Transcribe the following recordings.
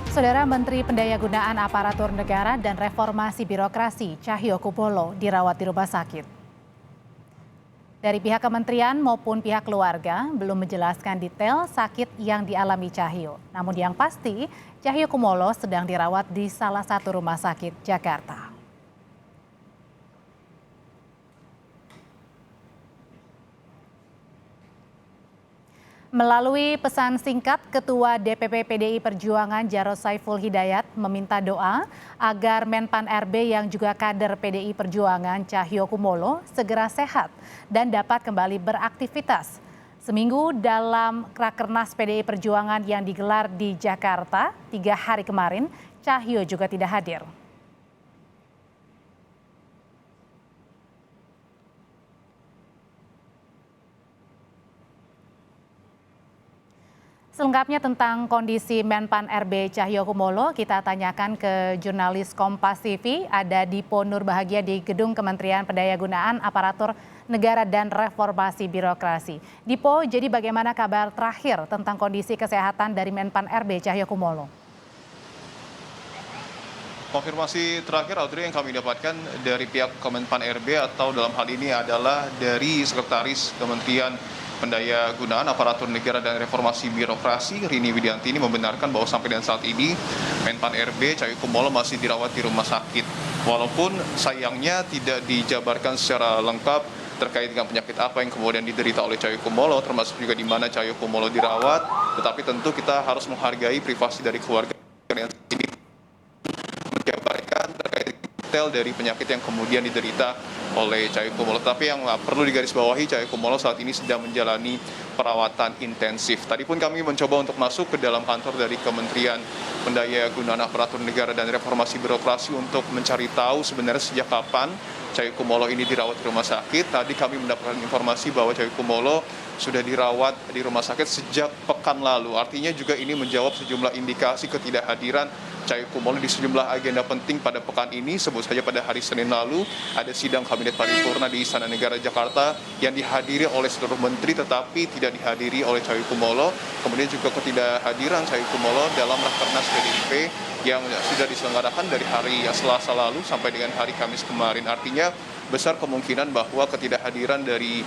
Saudara Menteri Pendayagunaan Aparatur Negara dan Reformasi Birokrasi Cahyokumolo dirawat di rumah sakit. Dari pihak kementerian maupun pihak keluarga belum menjelaskan detail sakit yang dialami Cahyo. Namun yang pasti, Cahyokumolo sedang dirawat di salah satu rumah sakit Jakarta. Melalui pesan singkat, Ketua DPP PDI Perjuangan Jarod Saiful Hidayat meminta doa agar Menpan RB yang juga kader PDI Perjuangan Cahyokumolo segera sehat dan dapat kembali beraktivitas. Seminggu dalam Rakernas PDI Perjuangan yang digelar di Jakarta 3 hari kemarin, Cahyo juga tidak hadir. Selengkapnya tentang kondisi Menpan RB Cahyokumolo, kita tanyakan ke jurnalis Kompas TV, ada Dipo Nurbahagia di Gedung Kementerian Pendayagunaan Aparatur Negara dan Reformasi Birokrasi. Dipo, jadi bagaimana kabar terakhir tentang kondisi kesehatan dari Menpan RB Cahyokumolo? Konfirmasi terakhir, Audrey, yang kami dapatkan dari pihak Kemenpan RB atau dalam hal ini adalah dari Sekretaris Kementerian Pendayagunaan Aparatur Negara dan Reformasi Birokrasi Rini Widianti ini membenarkan bahwa sampai dengan saat ini Menpan RB Cahyokumolo masih dirawat di rumah sakit. Walaupun sayangnya tidak dijabarkan secara lengkap terkait dengan penyakit apa yang kemudian diderita oleh Cahyokumolo, termasuk juga di mana Cahyokumolo dirawat, tetapi tentu kita harus menghargai privasi dari keluarga yang ini menjabarkan terkait detail dari penyakit yang kemudian diderita oleh Cahyokumolo. Tapi yang perlu digarisbawahi, Cahyokumolo saat ini sedang menjalani perawatan intensif. Tadi pun kami mencoba untuk masuk ke dalam kantor dari Kementerian Pendayagunaan Aparatur Negara dan Reformasi Birokrasi untuk mencari tahu sebenarnya sejak kapan Cahyokumolo ini dirawat di rumah sakit. Tadi kami mendapatkan informasi bahwa Cahyokumolo sudah dirawat di rumah sakit sejak pekan lalu. Artinya juga ini menjawab sejumlah indikasi ketidakhadiran Cahyokumolo di sejumlah agenda penting pada pekan ini. Sebut saja pada hari Senin lalu ada sidang Kabinet Paripurna di Istana Negara Jakarta yang dihadiri oleh seluruh menteri tetapi tidak dihadiri oleh Cahyokumolo. Kemudian juga ketidakhadiran Cahyokumolo dalam Rakernas PDIP yang sudah diselenggarakan dari hari Selasa lalu sampai dengan hari Kamis kemarin. Artinya besar kemungkinan bahwa ketidakhadiran dari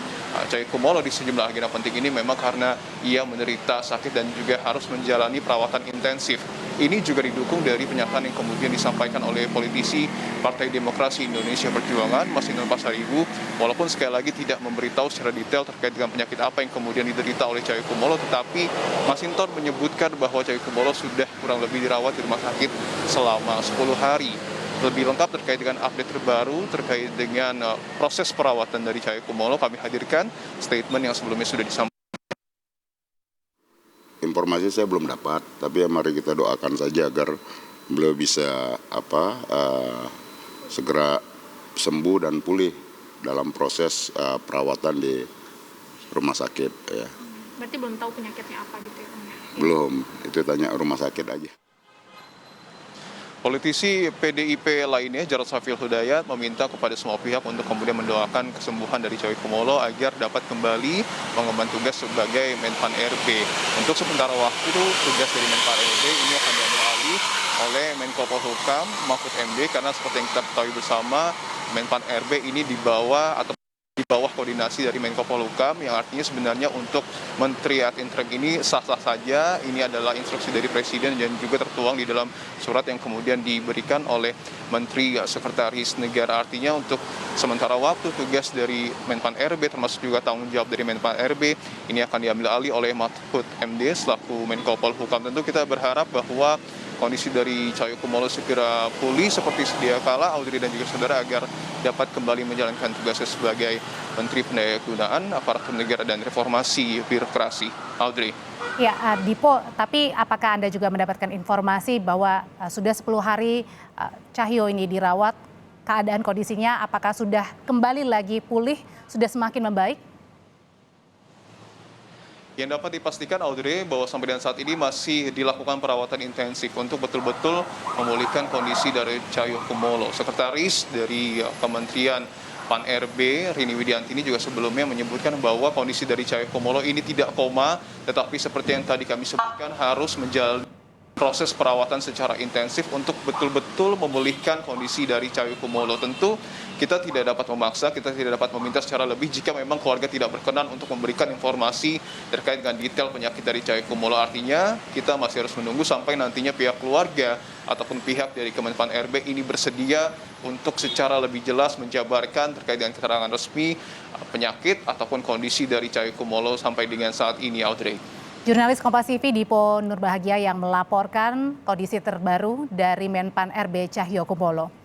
Cahyokumolo di sejumlah agenda penting ini memang karena ia menderita sakit dan juga harus menjalani perawatan intensif. Ini juga didukung dari pernyataan yang kemudian disampaikan oleh politisi Partai Demokrasi Indonesia Perjuangan, Masinton Pasaribu, walaupun sekali lagi tidak memberitahu secara detail terkait dengan penyakit apa yang kemudian diderita oleh Cahyokumolo, tetapi Masinton menyebutkan bahwa Cahyokumolo sudah kurang lebih dirawat di rumah sakit selama 10 hari. Lebih lengkap terkait dengan update terbaru terkait dengan proses perawatan dari Cahyokumolo, kami hadirkan statement yang sebelumnya sudah disampaikan. Informasi saya belum dapat, tapi ya mari kita doakan saja agar beliau bisa segera sembuh dan pulih dalam proses perawatan di rumah sakit. Ya. Berarti belum tahu penyakitnya apa gitu ya? Belum, itu tanya rumah sakit aja. Politisi PDIP lainnya, Jarod Saiful Hidayat, meminta kepada semua pihak untuk kemudian mendoakan kesembuhan dari Cahyokumolo agar dapat kembali mengemban tugas sebagai Menpan RB. Untuk sementara waktu, tugas dari Menpan RB ini akan diambil alih oleh Menko Polhukam Mahfud MD, karena seperti yang kita ketahui bersama, Menpan RB ini di bawah koordinasi dari Menko Polhukam, yang artinya sebenarnya untuk Menteri ad interim ini sah-sah saja. Ini adalah instruksi dari Presiden dan juga tertuang di dalam surat yang kemudian diberikan oleh Menteri Sekretaris Negara. Artinya untuk sementara waktu tugas dari Menpan RB termasuk juga tanggung jawab dari Menpan RB ini akan diambil alih oleh Mahfud MD selaku Menko Polhukam. Tentu kita berharap bahwa kondisi dari Cahyokumolo segera pulih seperti sedia kala, Audrey dan juga saudara, agar dapat kembali menjalankan tugasnya sebagai Menteri Pendayagunaan Aparatur Negara dan Reformasi Birokrasi. Audrey. Ya, Dipo, tapi apakah Anda juga mendapatkan informasi bahwa sudah 10 hari Cahyo ini dirawat, keadaan kondisinya apakah sudah kembali lagi pulih, sudah semakin membaik? Yang dapat dipastikan, Audrey, bahwa sampai dengan saat ini masih dilakukan perawatan intensif untuk betul-betul memulihkan kondisi dari Cahyokumolo. Sekretaris dari Kementerian Pan RB, Rini Widianti, ini juga sebelumnya menyebutkan bahwa kondisi dari Cahyokumolo ini tidak koma, tetapi seperti yang tadi kami sebutkan harus menjalani proses perawatan secara intensif untuk betul-betul memulihkan kondisi dari Cahyokumolo. Tentu kita tidak dapat memaksa, kita tidak dapat meminta secara lebih jika memang keluarga tidak berkenan untuk memberikan informasi terkait dengan detail penyakit dari Cahyokumolo. Artinya kita masih harus menunggu sampai nantinya pihak keluarga ataupun pihak dari Kemenpan RB ini bersedia untuk secara lebih jelas menjabarkan terkait dengan keterangan resmi penyakit ataupun kondisi dari Cahyokumolo sampai dengan saat ini, Audrey. Jurnalis Kompas TV Dipo Nurbahagia yang melaporkan kondisi terbaru dari Menpan RB Cahyokumolo.